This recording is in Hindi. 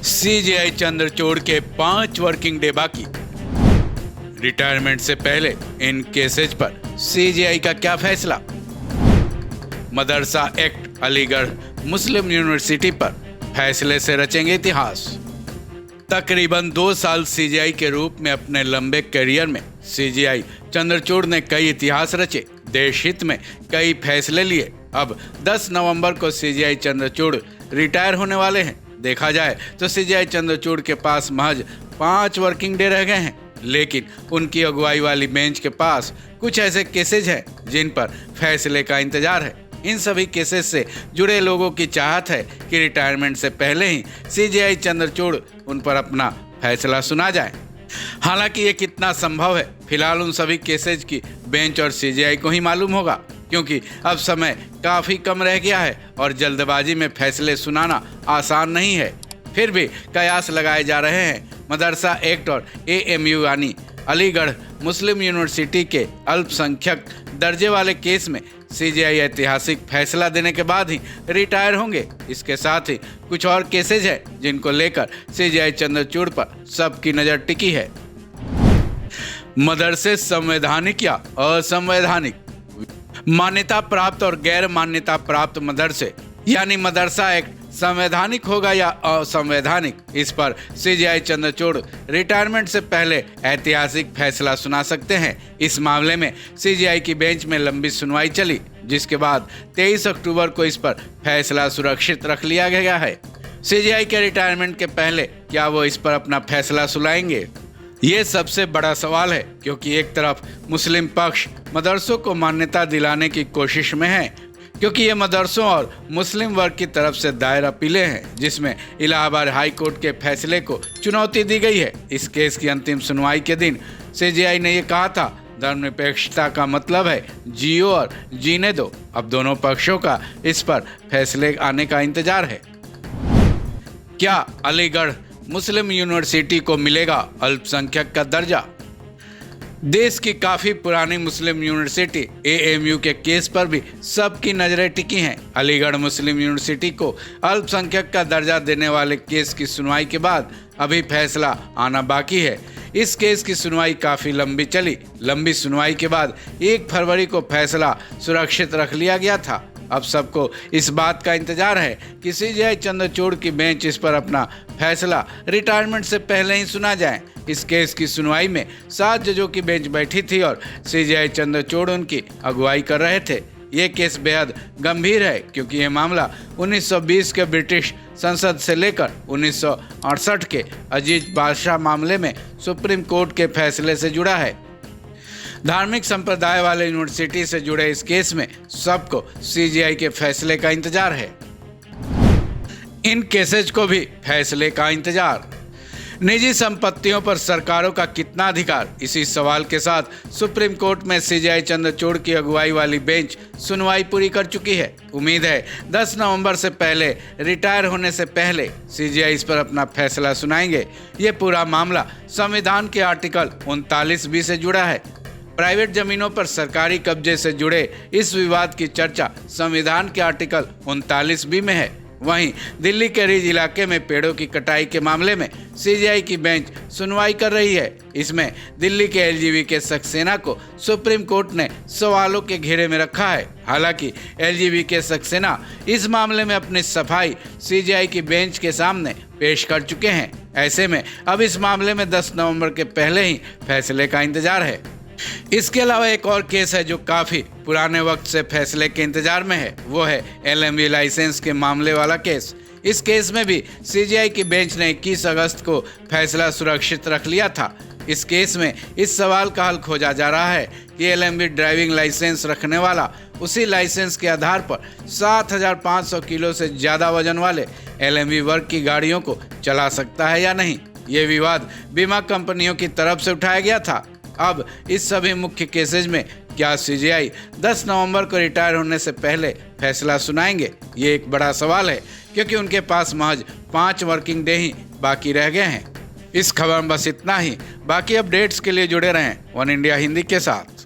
सीजेआई चंद्रचूड़ के 5 वर्किंग डे बाकी। रिटायरमेंट से पहले इन केसेज पर सीजेआई का क्या फैसला? मदरसा एक्ट अलीगढ़ मुस्लिम यूनिवर्सिटी पर फैसले से रचेंगे इतिहास। तकरीबन 2 साल सीजेआई के रूप में अपने लंबे करियर में सीजेआई चंद्रचूड़ ने कई इतिहास रचे, देश हित में कई फैसले लिए। अब 10 नवंबर को सीजेआई चंद्रचूड़ रिटायर होने वाले हैं। देखा जाए तो सीजेआई चंद्रचूड़ के पास महज 5 वर्किंग डे रह गए हैं, लेकिन उनकी अगुवाई वाली बेंच के पास कुछ ऐसे केसेज हैं जिन पर फैसले का इंतजार है। इन सभी केसेस से जुड़े लोगों की चाहत है कि रिटायरमेंट से पहले ही सीजेआई चंद्रचूड़ उन पर अपना फैसला सुना जाए। हालांकि ये कितना संभव है, फिलहाल उन सभी केसेज की बेंच और सीजेआई को ही मालूम होगा, क्योंकि अब समय काफ़ी कम रह गया है और जल्दबाजी में फैसले सुनाना आसान नहीं है। फिर भी कयास लगाए जा रहे हैं। मदरसा एक्ट और एएमयू यानी अलीगढ़ मुस्लिम यूनिवर्सिटी के अल्पसंख्यक दर्जे वाले केस में सीजेआई ऐतिहासिक फैसला देने के बाद ही रिटायर होंगे। इसके साथ ही कुछ और केसेज हैं जिनको लेकर सीजेआई चंद्रचूड़ पर सबकी नज़र टिकी है। मदरसे संवैधानिक या असंवैधानिक? मान्यता प्राप्त और गैर मान्यता प्राप्त मदरसे यानी मदरसा एक्ट संवैधानिक होगा या असंवैधानिक, इस पर सीजेआई चंद्रचूड़ रिटायरमेंट से पहले ऐतिहासिक फैसला सुना सकते हैं। इस मामले में सीजेआई की बेंच में लंबी सुनवाई चली, जिसके बाद 23 अक्टूबर को इस पर फैसला सुरक्षित रख लिया गया है। सीजेआई के रिटायरमेंट के पहले क्या वो इस पर अपना फैसला सुनाएंगे? ये सबसे बड़ा सवाल है, क्योंकि एक तरफ मुस्लिम पक्ष मदरसों को मान्यता दिलाने की कोशिश में है, क्योंकि ये मदरसों और मुस्लिम वर्ग की तरफ से दायर अपीलें हैं, जिसमें इलाहाबाद हाई कोर्ट के फैसले को चुनौती दी गई है। इस केस की अंतिम सुनवाई के दिन सीजेआई ने ये कहा था, धर्मनिरपेक्षता का मतलब है जियो और जीने दो। अब दोनों पक्षों का इस पर फैसले आने का इंतजार है। क्या अलीगढ़ मुस्लिम यूनिवर्सिटी को मिलेगा अल्पसंख्यक का दर्जा? देश की काफ़ी पुरानी मुस्लिम यूनिवर्सिटी एएमयू के केस पर भी सबकी नज़रें टिकी हैं। अलीगढ़ मुस्लिम यूनिवर्सिटी को अल्पसंख्यक का दर्जा देने वाले केस की सुनवाई के बाद अभी फैसला आना बाकी है। इस केस की सुनवाई काफ़ी लंबी चली। लंबी सुनवाई के बाद 1 फरवरी को फैसला सुरक्षित रख लिया गया था। अब सबको इस बात का इंतजार है कि सीजेआई चंद्रचूड़ की बेंच इस पर अपना फैसला रिटायरमेंट से पहले ही सुना जाए। इस केस की सुनवाई में 7 जजों की बेंच बैठी थी और सीजेआई चंद्रचूड़ उनकी अगुवाई कर रहे थे। ये केस बेहद गंभीर है, क्योंकि ये मामला 1920 के ब्रिटिश संसद से लेकर 1968 के अजीज बादशाह मामले में सुप्रीम कोर्ट के फैसले से जुड़ा है। धार्मिक संप्रदाय वाले यूनिवर्सिटी से जुड़े इस केस में सबको सीजेआई के फैसले का इंतजार है। इन केसेज को भी फैसले का इंतजार। निजी संपत्तियों पर सरकारों का कितना अधिकार? इसी सवाल के साथ सुप्रीम कोर्ट में सीजेआई चंद्रचूड़ की अगुवाई वाली बेंच सुनवाई पूरी कर चुकी है। उम्मीद है 10 नवंबर से पहले रिटायर होने से पहले सीजेआई इस पर अपना फैसला सुनाएंगे। ये पूरा मामला संविधान के आर्टिकल 39B से जुड़ा है। प्राइवेट जमीनों पर सरकारी कब्जे से जुड़े इस विवाद की चर्चा संविधान के आर्टिकल 39B में है। वहीं दिल्ली के रिज इलाके में पेड़ों की कटाई के मामले में सीजेआई की बेंच सुनवाई कर रही है। इसमें दिल्ली के एलजीबी सक्सेना को सुप्रीम कोर्ट ने सवालों के घेरे में रखा है। हालांकि एलजीबी सक्सेना इस मामले में अपनी सफाई सीजेआई की बेंच के सामने पेश कर चुके हैं। ऐसे में अब इस मामले में 10 नवंबर के पहले ही फैसले का इंतजार है। इसके अलावा एक और केस है जो काफ़ी पुराने वक्त से फैसले के इंतजार में है। वो है एलएमवी लाइसेंस के मामले वाला केस। इस केस में भी सीजेआई की बेंच ने 21 अगस्त को फैसला सुरक्षित रख लिया था। इस केस में इस सवाल का हल खोजा जा रहा है कि एलएमवी ड्राइविंग लाइसेंस रखने वाला उसी लाइसेंस के आधार पर 7,500 किलो से ज़्यादा वजन वाले एलएमवी वर्ग की गाड़ियों को चला सकता है या नहीं। ये विवाद बीमा कंपनियों की तरफ से उठाया गया था। अब इस सभी मुख्य केसेज में क्या सीजेआई 10 नवंबर को रिटायर होने से पहले फैसला सुनाएंगे? ये एक बड़ा सवाल है, क्योंकि उनके पास महज 5 वर्किंग डे ही बाकी रह गए हैं। इस खबर में बस इतना ही। बाकी अपडेट्स के लिए जुड़े रहें वन इंडिया हिंदी के साथ।